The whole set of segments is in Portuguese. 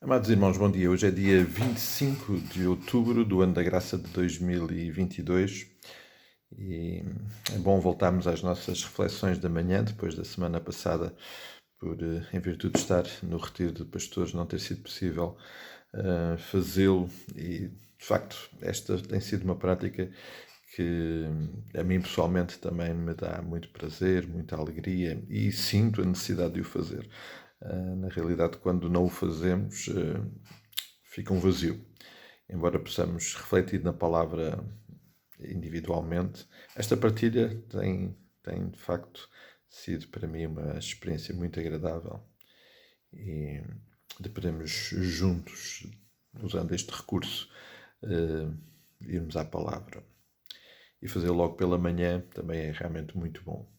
Amados irmãos, bom dia. Hoje é dia 25 de outubro do ano da graça de 2022 e é bom voltarmos às nossas reflexões da manhã, depois da semana passada, em virtude de estar no retiro de pastores, não ter sido possível fazê-lo e, de facto, esta tem sido uma prática que a mim pessoalmente também me dá muito prazer, muita alegria e sinto a necessidade de o fazer. Na realidade, quando não o fazemos, fica um vazio. Embora possamos refletir na palavra individualmente, esta partilha tem de facto sido para mim uma experiência muito agradável e de podermos juntos, usando este recurso, irmos à palavra. E fazer logo pela manhã também é realmente muito bom.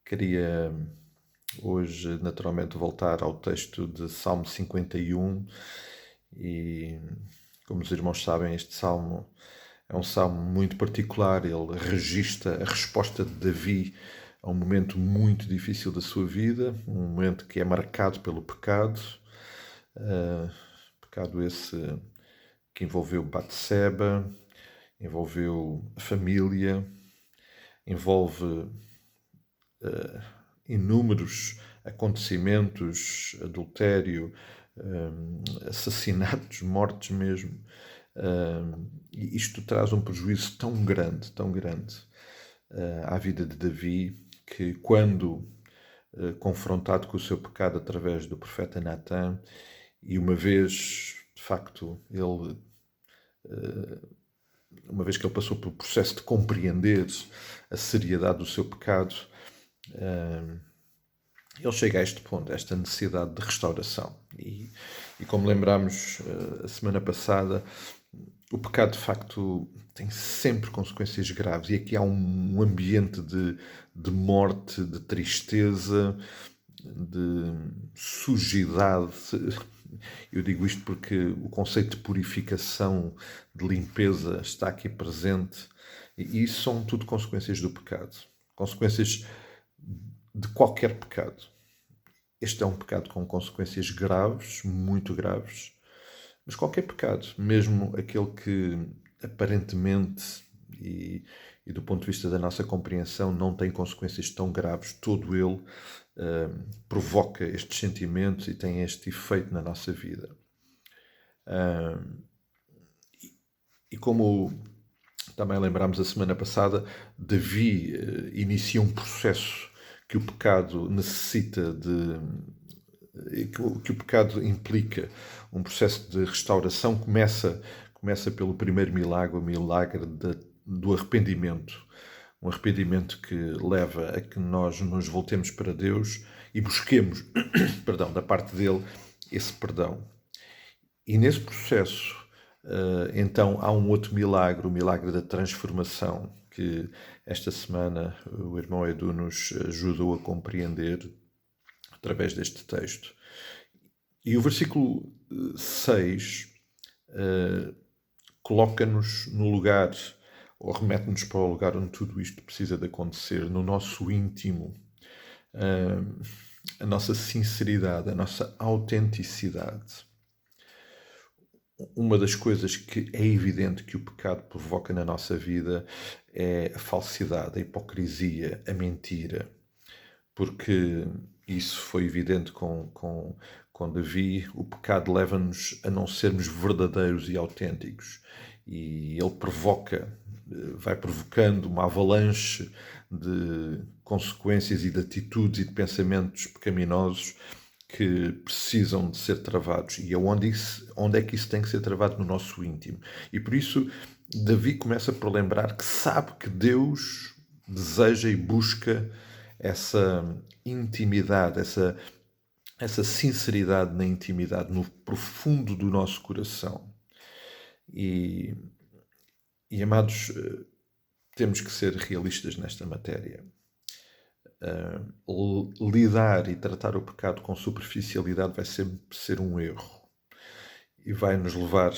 Queria hoje, naturalmente, voltar ao texto de Salmo 51 e, como os irmãos sabem, este salmo é um salmo muito particular. Ele registra a resposta de Davi a um momento muito difícil da sua vida, um momento que é marcado pelo pecado, pecado esse que envolveu Batseba, envolveu a família, envolve inúmeros acontecimentos, adultério, assassinatos, mortes mesmo. E isto traz um prejuízo tão grande à vida de Davi, que quando confrontado com o seu pecado através do profeta Natã, e uma vez, de facto, uma vez que ele passou pelo processo de compreender a seriedade do seu pecado, ele chega a este ponto, a esta necessidade de restauração. E como lembrámos a semana passada, o pecado de facto tem sempre consequências graves. E aqui há um ambiente de morte, de tristeza, de sujidade. Eu digo isto porque o conceito de purificação, de limpeza, está aqui presente. E isso são tudo consequências do pecado. Consequências de qualquer pecado. Este é um pecado com consequências graves, muito graves, mas qualquer pecado, mesmo aquele que aparentemente e do ponto de vista da nossa compreensão não tem consequências tão graves, todo ele provoca estes sentimentos e tem este efeito na nossa vida. E como também lembrámos a semana passada, Davi inicia um processo que o pecado necessita que o pecado implica, um processo de restauração. Começa pelo primeiro milagre, o milagre do arrependimento. Um arrependimento que leva a que nós nos voltemos para Deus e busquemos, perdão, da parte dele, esse perdão. E nesse processo, então, há um outro milagre, o milagre da transformação, que esta semana o irmão Edu nos ajudou a compreender através deste texto. E o versículo 6 coloca-nos no lugar, ou remete-nos para o lugar onde tudo isto precisa de acontecer, no nosso íntimo, a nossa sinceridade, a nossa autenticidade. Uma das coisas que é evidente que o pecado provoca na nossa vida é a falsidade, a hipocrisia, a mentira. Porque isso foi evidente com Davi. O pecado leva-nos a não sermos verdadeiros e autênticos. E ele vai provocando uma avalanche de consequências e de atitudes e de pensamentos pecaminosos que precisam de ser travados. E onde é que isso tem que ser travado? No nosso íntimo. E por isso Davi começa por lembrar que sabe que Deus deseja e busca essa intimidade, essa sinceridade na intimidade, no profundo do nosso coração. E amados, temos que ser realistas nesta matéria. Lidar e tratar o pecado com superficialidade vai sempre ser um erro e vai nos levar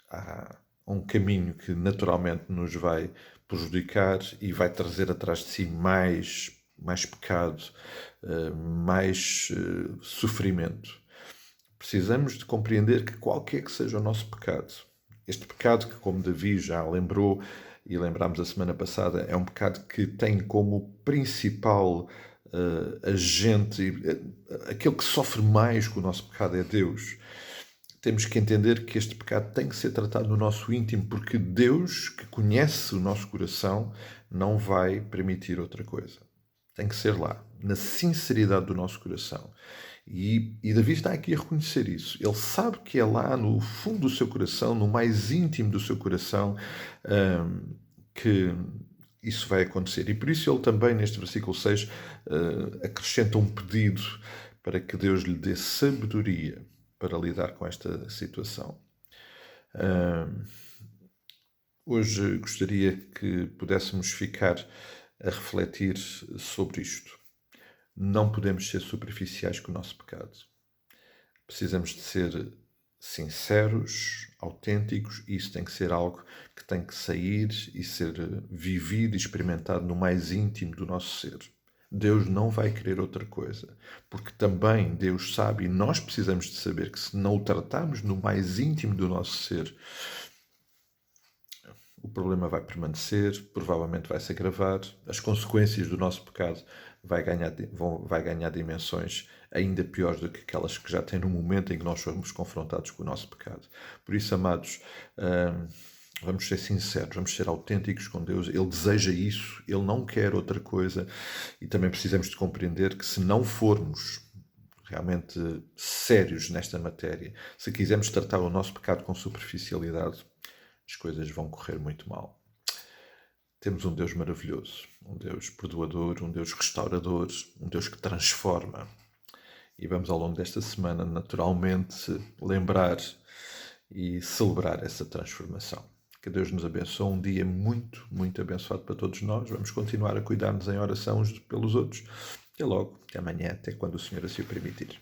a um caminho que naturalmente nos vai prejudicar e vai trazer atrás de si mais pecado, mais sofrimento. precisamos de compreender que qualquer que seja o nosso pecado, este pecado que, como Davi já lembrou e lembrámos a semana passada, é um pecado que tem como principal agente, aquele que sofre mais com o nosso pecado é Deus. Temos que entender que este pecado tem que ser tratado no nosso íntimo, porque Deus, que conhece o nosso coração, não vai permitir outra coisa. Tem que ser lá, na sinceridade do nosso coração. E Davi está aqui a reconhecer isso. Ele sabe que é lá no fundo do seu coração, no mais íntimo do seu coração, que isso vai acontecer. E por isso ele também, neste versículo 6, acrescenta um pedido para que Deus lhe dê sabedoria para lidar com esta situação. Hoje gostaria que pudéssemos ficar a refletir sobre isto. Não podemos ser superficiais com o nosso pecado. Precisamos de ser sinceros, autênticos, e isso tem que ser algo que tem que sair e ser vivido e experimentado no mais íntimo do nosso ser. Deus não vai querer outra coisa, porque também Deus sabe, e nós precisamos de saber que se não o tratarmos no mais íntimo do nosso ser, o problema vai permanecer, provavelmente vai se agravar, as consequências do nosso pecado vai ganhar dimensões ainda piores do que aquelas que já tem no momento em que nós somos confrontados com o nosso pecado. Por isso, amados, vamos ser sinceros, vamos ser autênticos com Deus. Ele deseja isso, Ele não quer outra coisa, e também precisamos de compreender que se não formos realmente sérios nesta matéria, se quisermos tratar o nosso pecado com superficialidade, as coisas vão correr muito mal. Temos um Deus maravilhoso, um Deus perdoador, um Deus restaurador, um Deus que transforma. E vamos ao longo desta semana, naturalmente, lembrar e celebrar essa transformação. Que Deus nos abençoe. Um dia muito, muito abençoado para todos nós. Vamos continuar a cuidar-nos em oração uns pelos outros. Até logo, até amanhã, até quando o Senhor assim o permitir.